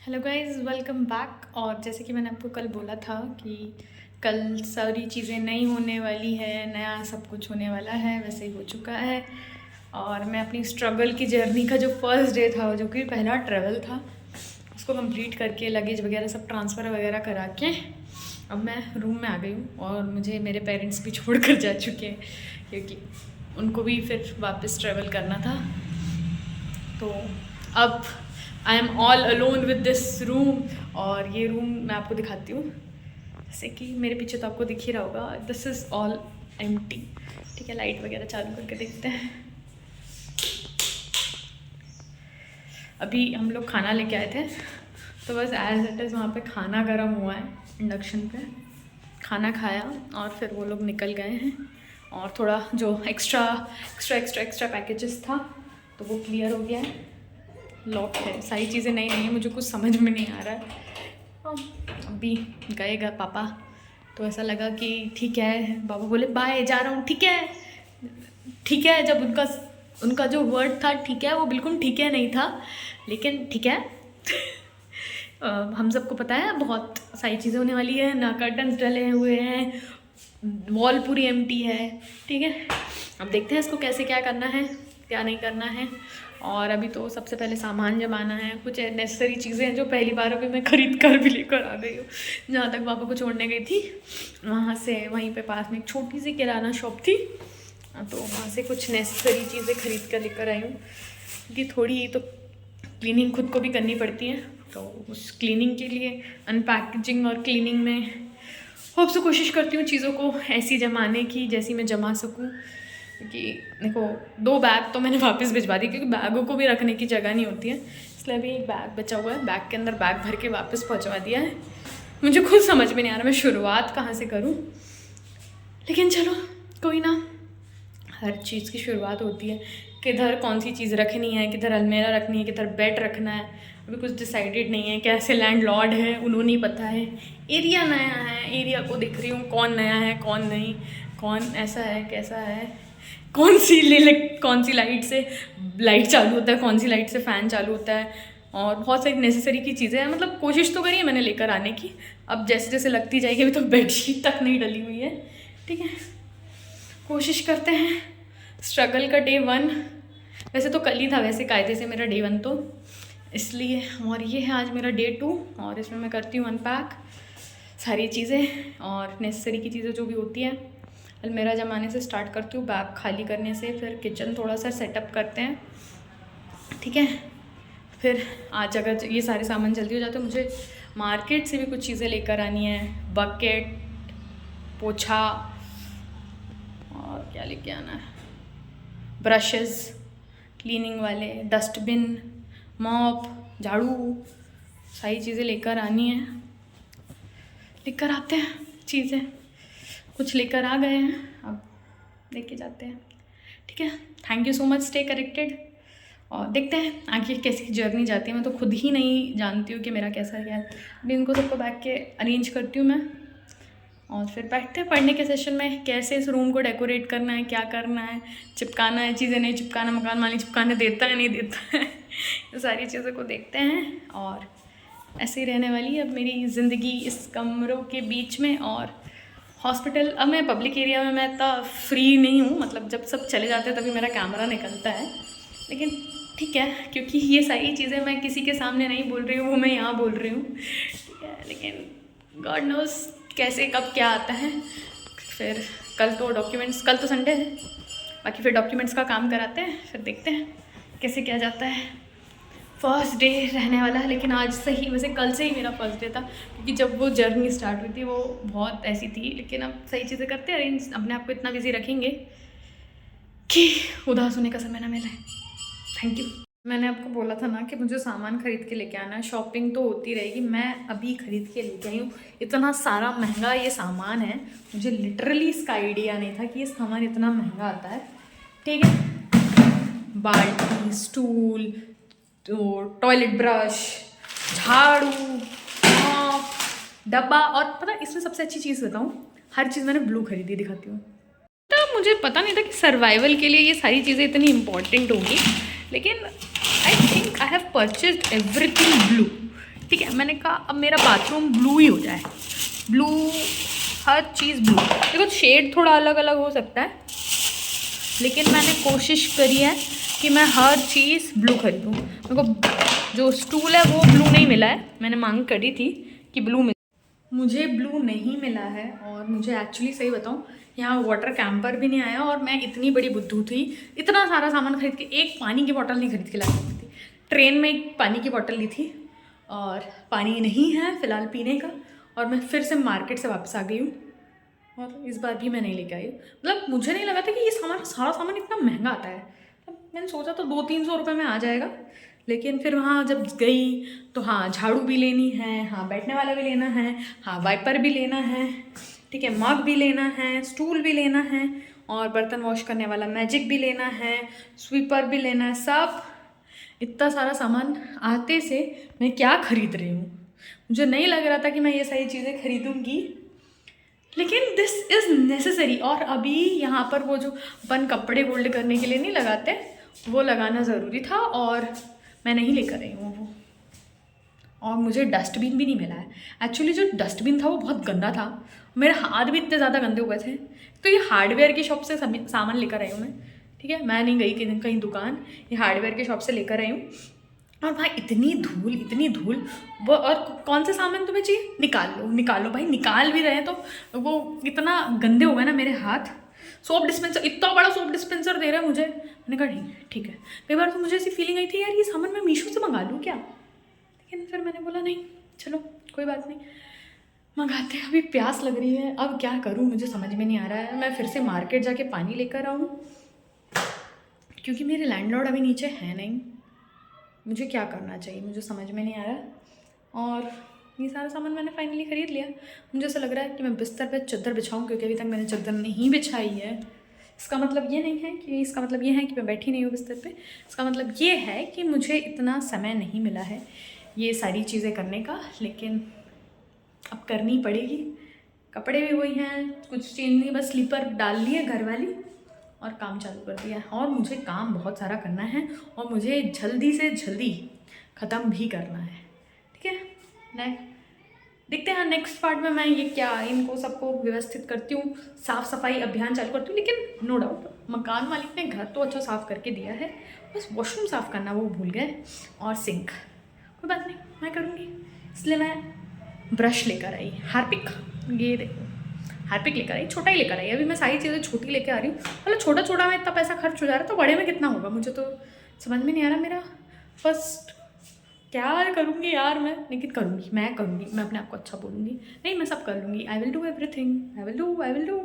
Hello guys, welcome back. और जैसे कि मैंने आपको कल बोला था कि कल सारी चीज़ें नई होने वाली है, नया सब कुछ होने वाला है, वैसे ही हो चुका है। और मैं अपनी स्ट्रगल की जर्नी का जो फर्स्ट डे था, जो कि पहला ट्रैवल था, उसको कंप्लीट करके लगेज वगैरह सब ट्रांसफ़र वगैरह करा के अब मैं रूम में आ गई हूँ। और मुझे मेरे पेरेंट्स भी छोड़ कर जा चुके हैं क्योंकि उनको भी फिर वापस ट्रैवल करना था। तो अब I am all alone with this room. और ये रूम मैं आपको दिखाती हूँ, जैसे कि मेरे पीछे तो आपको दिख ही रहा होगा, दिस इज़ ऑल एम्प्टी। ठीक है, लाइट वगैरह चालू करके देखते हैं। अभी हम लोग खाना लेके आए थे, तो बस एज इट इज़ वहाँ पे खाना गर्म हुआ है इंडक्शन पे। खाना खाया और फिर वो लोग निकल गए हैं। और थोड़ा जो एक्स्ट्रा पैकेजेस था तो वो क्लियर हो गया है। लॉक है, सारी चीज़ें नई नई हैं, मुझे कुछ समझ में नहीं आ रहा है। अभी गएगा पापा तो ऐसा लगा कि ठीक है, पापा बोले बाय, जा रहा हूँ। ठीक है, ठीक है। जब उनका जो वर्ड था ठीक है, वो बिल्कुल ठीक है नहीं था, लेकिन ठीक है। हम सबको पता है बहुत सारी चीज़ें होने वाली है ना, कर्टन्स डले हुए हैं, वॉल पूरी एम्प्टी है। ठीक है, अब देखते हैं इसको कैसे क्या करना है, क्या नहीं करना है। और अभी तो सबसे पहले सामान जमाना है, कुछ नेसेसरी चीज़ें हैं जो पहली बार अभी मैं ख़रीद कर भी लेकर आ गई हूँ। जहाँ तक पापा को छोड़ने गई थी, वहाँ से वहीं पे पास में एक छोटी सी किराना शॉप थी, तो वहाँ से कुछ नेसेसरी चीज़ें ख़रीद कर लेकर आई हूँ। क्योंकि थोड़ी तो क्लीनिंग खुद को भी करनी पड़ती है, तो उस क्लीनिंग के लिए अनपैकेजिंग और क्लीनिंग में होप से कोशिश करती हूँ चीज़ों को ऐसी जमाने की जैसी मैं जमा सकूँ। क्योंकि देखो, 2 बैग तो मैंने वापस भिजवा दी क्योंकि बैगों को भी रखने की जगह नहीं होती है, इसलिए अभी एक बैग बचा हुआ है, बैग के अंदर बैग भर के वापस पहुँचवा दिया है। मुझे खुद समझ में नहीं आ रहा मैं शुरुआत कहाँ से करूँ, लेकिन चलो कोई ना, हर चीज़ की शुरुआत होती है। किधर कौन सी चीज़ रखनी है, किधर अलमेरा रखनी है, किधर बेड रखना है, अभी कुछ डिसाइडेड नहीं है। कैसे लैंडलॉर्ड है उन्होंने ही पता है, एरिया नया है, एरिया को देख रही हूँ कौन नया है कौन नहीं, कौन ऐसा है कैसा है, कौन सी लाइट से लाइट चालू होता है, कौन सी लाइट से फ़ैन चालू होता है, और बहुत सारी नेसेसरी की चीज़ें हैं। मतलब कोशिश तो करी है मैंने लेकर आने की, अब जैसे जैसे लगती जाएगी। अभी तो बेडशीट तक नहीं डली हुई है। ठीक है, कोशिश करते हैं। स्ट्रगल का डे 1 वैसे तो कल ही था, वैसे कायदे से मेरा डे 1 तो इसलिए। और ये है आज मेरा डे 2, और इसमें मैं करती हूँ अनपैक सारी चीज़ें और नेसेसरी की चीज़ें जो भी होती हैं। अलमेरा जमाने से स्टार्ट करती हूँ, बैग खाली करने से, फिर किचन थोड़ा सा सेटअप करते हैं। ठीक है, फिर आज अगर ये सारे सामान जल्दी हो जाते हैं, मुझे मार्केट से भी कुछ चीज़ें लेकर आनी है, बकेट, पोछा, और क्या लेके आना है, ब्रशेस क्लीनिंग वाले, डस्टबिन, मॉप, झाड़ू, सारी चीज़ें लेकर आनी है। लेकर आते हैं चीज़ें, कुछ लेकर आ गए हैं, अब लेके जाते हैं। ठीक है, thank you so much, stay connected और देखते हैं आगे कैसी जर्नी जाती है। मैं तो खुद ही नहीं जानती हूँ कि मेरा कैसा है। अभी इनको सबको बैठ के अरेंज करती हूँ मैं, और फिर बैठते हैं पढ़ने के सेशन में, कैसे इस रूम को डेकोरेट करना है, क्या करना है, चिपकाना है चीज़ें, नहीं चिपकाना, मकान मालिक चिपकाने देता है नहीं देता है, ये सारी चीज़ों को देखते हैं। और ऐसे ही रहने वाली है अब मेरी ज़िंदगी इस कमरों के बीच में। और हॉस्पिटल, अब मैं पब्लिक एरिया में मैं इतना फ्री नहीं हूँ, मतलब जब सब चले जाते हैं तभी मेरा कैमरा निकलता है, लेकिन ठीक है, क्योंकि ये सारी चीज़ें मैं किसी के सामने नहीं बोल रही हूँ, वो मैं यहाँ बोल रही हूँ। ठीक है, लेकिन गॉड नोज़ कैसे कब क्या आता है। फिर कल तो संडे है, बाकी फिर डॉक्यूमेंट्स का काम कराते हैं, फिर देखते हैं कैसे क्या जाता है। फर्स्ट डे रहने वाला है, लेकिन आज से ही, वैसे कल से ही मेरा फर्स्ट डे था, क्योंकि जब वो जर्नी स्टार्ट हुई थी वो बहुत ऐसी थी, लेकिन अब सही चीज़ें करते हैं, अरेंज अपने आप को इतना बिजी रखेंगे कि उदास होने का समय ना मिले। Thank you. मैंने आपको बोला था ना कि मुझे सामान खरीद के लेके आना है, शॉपिंग तो होती रहेगी, मैं अभी खरीद के लेके आई हूँ। इतना सारा महंगा ये सामान है, मुझे लिटरली इसका आइडिया नहीं था कि ये सामान इतना महंगा आता है। ठीक है, बाल्टी, स्टूल, तो टॉयलेट ब्रश, झाड़ू, मॉप, डब्बा, और पता इसमें सबसे अच्छी चीज़ बताऊँ, हर चीज़ मैंने ब्लू खरीदी, दिखाती हूँ। तो मुझे पता नहीं था कि सर्वाइवल के लिए ये सारी चीज़ें इतनी इंपॉर्टेंट होंगी, लेकिन I think I have purchased everything blue. ठीक है, मैंने कहा अब मेरा बाथरूम ब्लू ही हो जाए, ब्लू, हर चीज़ ब्लू। देखो शेड थोड़ा अलग अलग हो सकता है, लेकिन मैंने कोशिश करी है कि मैं हर चीज़ ब्लू खरीदूँ। मेरे को जो स्टूल है वो ब्लू नहीं मिला है, मैंने मांग करी थी कि ब्लू मिल, मुझे ब्लू नहीं मिला है। और मुझे एक्चुअली सही बताऊँ, यहाँ वाटर कैंपर भी नहीं आया, और मैं इतनी बड़ी बुद्धू थी, इतना सारा सामान खरीद के एक पानी की बोतल नहीं खरीद के ला सकती थी। ट्रेन में एक पानी की बोतल ली थी और पानी नहीं है फ़िलहाल पीने का, और मैं फिर से मार्केट से वापस आ गई हूँ, और इस बार भी मैं नहीं लेके आई। मतलब मुझे नहीं लगा था कि ये सारा सामान इतना महंगा आता है। मैंने सोचा तो 200-300 रुपये में आ जाएगा, लेकिन फिर वहाँ जब गई तो हाँ झाड़ू भी लेनी है, हाँ बैठने वाला भी लेना है, हाँ वाइपर भी लेना है, ठीक है, मग भी लेना है, स्टूल भी लेना है, और बर्तन वॉश करने वाला मैजिक भी लेना है, स्वीपर भी लेना है। सब इतना सारा सामान आते से मैं क्या खरीद रही हूँ। मुझे नहीं लग रहा था कि मैं ये सारी चीज़ें खरीदूँगी, लेकिन दिस इज़ नेसेसरी। और अभी यहाँ पर वो जो अपन कपड़े फोल्ड करने के लिए नहीं लगाते, वो लगाना ज़रूरी था, और मैं नहीं लेकर आई हूँ वो। और मुझे डस्टबिन भी नहीं मिला है। एक्चुअली जो डस्टबिन था वो बहुत गंदा था, मेरे हाथ भी इतने ज़्यादा गंदे हुए थे। तो ये हार्डवेयर की शॉप से सामान लेकर आई हूँ मैं, ठीक है, मैं नहीं गई कहीं दुकान, ये हार्डवेयर की शॉप से लेकर आई हूँ। और भाई इतनी धूल वो, और कौन से सामान तुम्हें चाहिए निकाल लो भाई, निकाल भी रहे तो वो इतना गंदे हो गए ना मेरे हाथ। सोप डिस्पेंसर, इतना बड़ा सोप डिस्पेंसर दे रहा है मुझे, मैंने कहा नहीं ठीक है। कई बार तो मुझे ऐसी फीलिंग आई थी यार ये सामान मैं मीशो से मंगा लूँ क्या, लेकिन फिर मैंने बोला नहीं चलो कोई बात नहीं मंगाते हैं। अभी प्यास लग रही है, अब क्या करूँ मुझे समझ में नहीं आ रहा है। मैं फिर से मार्केट जाके पानी लेकर आऊँ, क्योंकि मेरे लैंडलॉर्ड अभी नीचे है नहीं। मुझे क्या करना चाहिए मुझे समझ में नहीं आ रहा। और ये सारा सामान मैंने फाइनली ख़रीद लिया। मुझे ऐसा लग रहा है कि मैं बिस्तर पे चादर बिछाऊँ, क्योंकि अभी तक मैंने चादर नहीं बिछाई है। इसका मतलब ये नहीं है कि, इसका मतलब ये है कि मैं बैठी नहीं हूँ बिस्तर पे। इसका मतलब ये है कि मुझे इतना समय नहीं मिला है ये सारी चीज़ें करने का, लेकिन अब करनी पड़ेगी। कपड़े भी वही हैं, कुछ चेंज नहीं, बस स्लीपर डाल लिए घर वाली और काम चालू कर दिया। और मुझे काम बहुत सारा करना है, और मुझे जल्दी से जल्दी ख़त्म भी करना है, ठीक है। देखते हैं नेक्स्ट पार्ट में मैं ये क्या इनको सबको व्यवस्थित करती हूँ, साफ़ सफाई अभियान चालू करती हूँ। लेकिन नो डाउट मकान मालिक ने घर तो अच्छा साफ़ करके दिया है, बस वॉशरूम साफ़ करना वो भूल गए, और सिंक। कोई बात नहीं, मैं करूँगी। इसलिए मैं ब्रश लेकर आई, हार्पिक, ये देखो हार्पिक लेकर आई, छोटा ही लेकर आई। अभी मैं सारी चीज़ें छोटी लेकर आ रही हूँ, मतलब छोटा छोटा में इतना पैसा खर्च हो जा रहा है, तो बड़े में कितना होगा मुझे तो समझ में नहीं आ रहा। मेरा फर्स्ट क्या करूँगी यार मैं, लेकिन मैं करूँगी, मैं अपने आप को अच्छा बोलूँगी, नहीं मैं सब कर लूँगी। I will do everything, I will do.